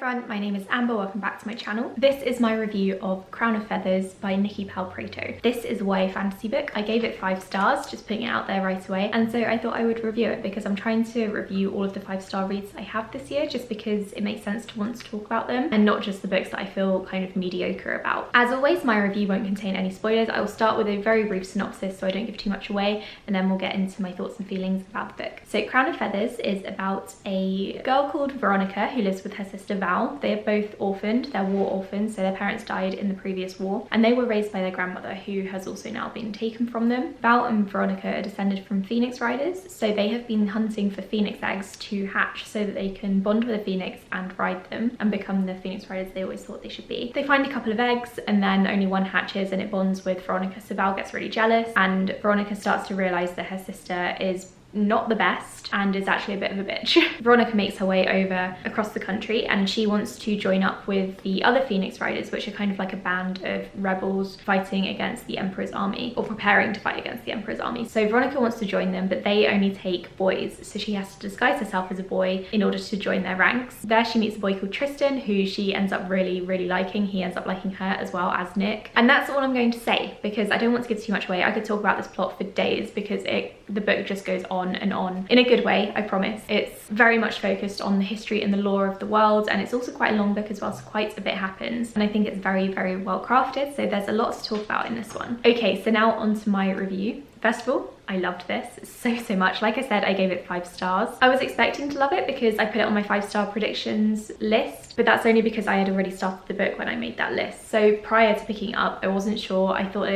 everyone, my name is Amber, welcome back to my channel. This is my review of Crown of Feathers by Nicki Pau Preto. This is a YA fantasy book. I gave it 5 stars, just putting it out there right away, and so I thought I would review it because I'm trying to review all of the 5-star reads I have this year, just because it makes sense to want to talk about them and not just the books that I feel kind of mediocre about. As always, my review won't contain any spoilers. I will start with a very brief synopsis so I don't give too much away, and then we'll get into my thoughts and feelings about the book. So Crown of Feathers is about a girl called Veronica who lives with her sister Val. They are both orphaned, they're war orphans, so their parents died in the previous war, and they were raised by their grandmother, who has also now been taken from them. Val and Veronica are descended from phoenix riders, so they have been hunting for phoenix eggs to hatch so that they can bond with a phoenix and ride them and become the phoenix riders they always thought they should be. They find a couple of eggs and then only one hatches and it bonds with Veronica, so Val gets really jealous and Veronica starts to realise that her sister is not the best and is actually a bit of a bitch. Veronica makes her way over across the country and she wants to join up with the other Phoenix Riders, which are kind of like a band of rebels fighting against the Emperor's army, or preparing to fight against the Emperor's army. So Veronica wants to join them, but they only take boys, so she has to disguise herself as a boy in order to join their ranks. There she meets a boy called Tristan, who she ends up really liking. He ends up liking her as well as Nick. And that's all I'm going to say because I don't want to give too much away. I could talk about this plot for days because the book just goes on and on in a good way, I promise. It's very much focused on the history and the lore of the world, and it's also quite a long book as well, so quite a bit happens, and I think it's very well crafted, so there's a lot to talk about in this one. Okay, so now on to my review. First of all, I loved this so much. Like I said, I gave it 5 stars. I was expecting to love it because I put it on my 5-star predictions list, but that's only because I had already started the book when I made that list. So prior to picking it up, I wasn't sure. I thought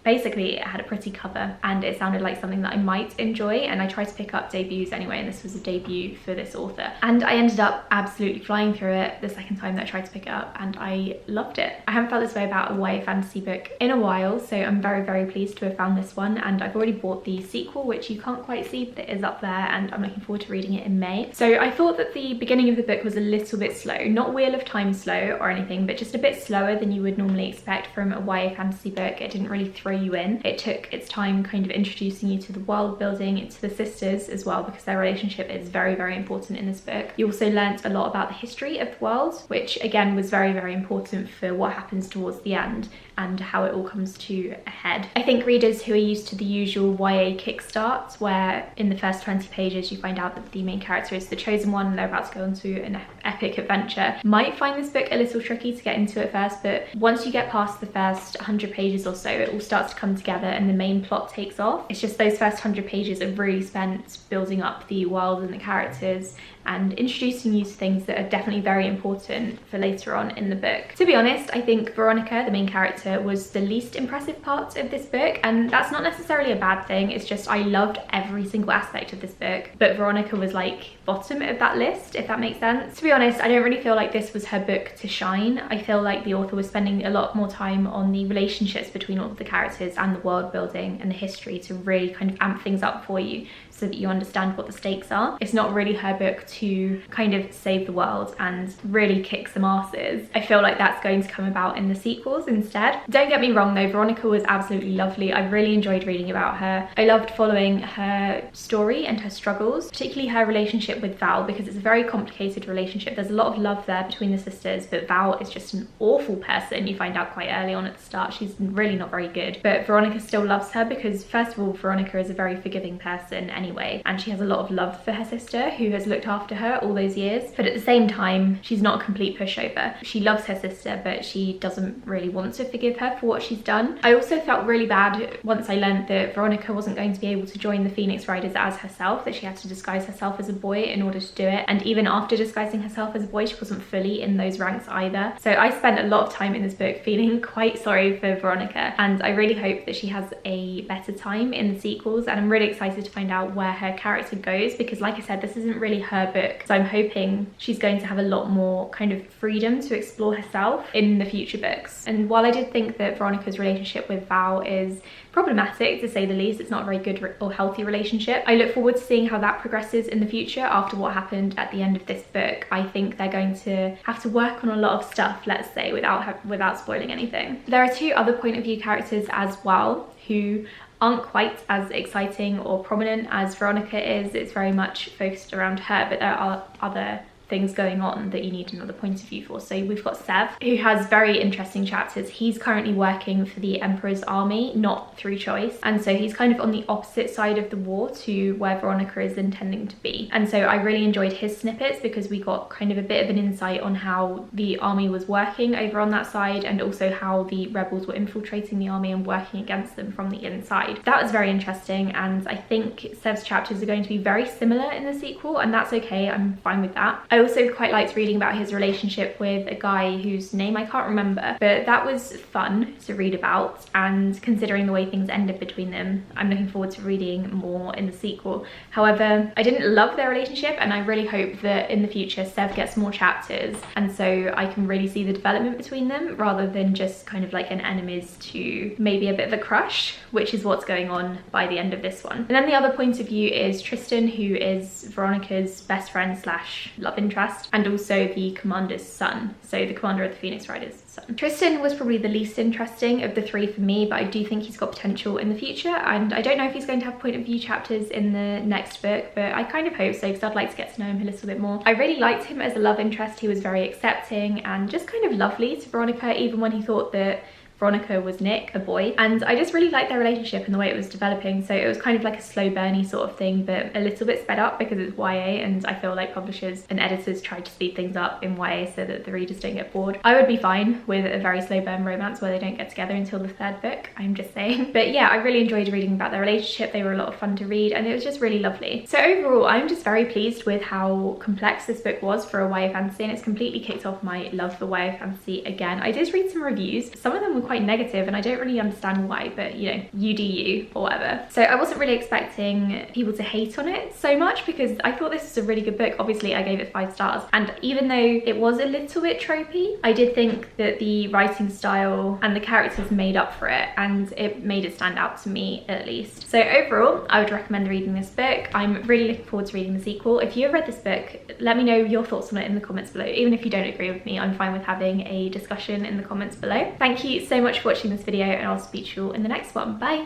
basically it had a pretty cover and it sounded like something that I might enjoy, and I tried to pick up debuts anyway, and this was a debut for this author, and I ended up absolutely flying through it the second time that I tried to pick it up, and I loved it. I haven't felt this way about a YA fantasy book in a while, so I'm very pleased to have found this one, and I've already bought the sequel, which you can't quite see, but it is up there, and I'm looking forward to reading it in May. So I thought that the beginning of the book was a little bit slow, not Wheel of Time slow or anything, but just a bit slower than you would normally expect from a YA fantasy book. It didn't really throw you in. It took its time kind of introducing you to the world building, into the sisters as well, because their relationship is very important in this book. You also learnt a lot about the history of the world, which again was very important for what happens towards the end and how it all comes to a head. I think readers who are used to the usual YA kickstarts, where in the first 20 pages you find out that the main character is the chosen one and they're about to go into an epic adventure, might find this book a little tricky to get into at first, but once you get past the first 100 pages or so, it all starts to come together and the main plot takes off. It's just those first 100 pages are really spent building up the world and the characters and introducing you to things that are definitely very important for later on in the book. To be honest, I think Veronica, the main character, was the least impressive part of this book, and that's not necessarily a bad thing. It's just I loved every single aspect of this book, but Veronica was like bottom of that list, if that makes sense. To be honest, I don't really feel like this was her book to shine. I feel like the author was spending a lot more time on the relationships between all of the characters and the world building and the history to really kind of amp things up for you so that you understand what the stakes are. It's not really her book to kind of save the world and really kick some asses. I feel like that's going to come about in the sequels instead. Don't get me wrong though, Veronica was absolutely lovely. I really enjoyed reading about her. I loved following her story and her struggles, particularly her relationship with Val, because it's a very complicated relationship. There's a lot of love there between the sisters, but Val is just an awful person. You find out quite early on at the start. She's really not very good, but Veronica still loves her because first of all, Veronica is a very forgiving person anyway, and she has a lot of love for her sister who has looked after her all those years, but at the same time she's not a complete pushover. She loves her sister, but she doesn't really want to forgive her for what she's done. I also felt really bad once I learned that Veronica wasn't going to be able to join the Phoenix Riders as herself, that she had to disguise herself as a boy in order to do it, and even after disguising herself as a boy she wasn't fully in those ranks either. So I spent a lot of time in this book feeling quite sorry for Veronica, and I really hope that she has a better time in the sequels, and I'm really excited to find out where her character goes, because like I said, this isn't really her book, so I'm hoping she's going to have a lot more kind of freedom to explore herself in the future books. And while I did think that Veronica's relationship with Val is problematic to say the least, it's not a very good or healthy relationship, I look forward to seeing how that progresses in the future after what happened at the end of this book. I think they're going to have to work on a lot of stuff, let's say, without spoiling anything. There are 2 other point of view characters as well who aren't quite as exciting or prominent as Veronica is. It's very much focused around her, but there are other things going on that you need another point of view for. So we've got Sev, who has very interesting chapters. He's currently working for the Emperor's army, not through choice, and so he's kind of on the opposite side of the war to where Veronica is intending to be. And so I really enjoyed his snippets because we got kind of a bit of an insight on how the army was working over on that side, and also how the rebels were infiltrating the army and working against them from the inside. That was very interesting, and I think Sev's chapters are going to be very similar in the sequel, and that's okay. I'm fine with that. I also quite liked reading about his relationship with a guy whose name I can't remember, but that was fun to read about, and considering the way things ended between them, I'm looking forward to reading more in the sequel. However, I didn't love their relationship, and I really hope that in the future Sev gets more chapters, and so I can really see the development between them rather than just kind of like an enemies to maybe a bit of a crush, which is what's going on by the end of this one. And then the other point of view is Tristan, who is Veronica's best friend slash love interest, and also the commander's son, so the commander of the Phoenix Riders' son. Tristan was probably the least interesting of the three for me, but I do think he's got potential in the future, and I don't know if he's going to have point of view chapters in the next book, but I kind of hope so because I'd like to get to know him a little bit more. I really liked him as a love interest. He was very accepting and just kind of lovely to Veronica, even when he thought that Veronica was Nick, a boy, and I just really liked their relationship and the way it was developing. So it was kind of like a slow burny sort of thing, but a little bit sped up because it's YA, and I feel like publishers and editors try to speed things up in YA so that the readers don't get bored. I would be fine with a very slow burn romance where they don't get together until the third book, I'm just saying. But yeah, I really enjoyed reading about their relationship. They were a lot of fun to read, and it was just really lovely. So overall, I'm just very pleased with how complex this book was for a YA fantasy, and it's completely kicked off my love for YA fantasy again. I did read some reviews. Some of them were quite negative, and I don't really understand why, but you know, you do you, or whatever. So I wasn't really expecting people to hate on it so much because I thought this was a really good book. Obviously I gave it 5 stars, and even though it was a little bit tropey, I did think that the writing style and the characters made up for it, and it made it stand out to me at least. So overall, I would recommend reading this book. I'm really looking forward to reading the sequel. If you have read this book, let me know your thoughts on it in the comments below. Even if you don't agree with me, I'm fine with having a discussion in the comments below. Thank you so much for watching this video, and I'll speak to you all in the next one. Bye!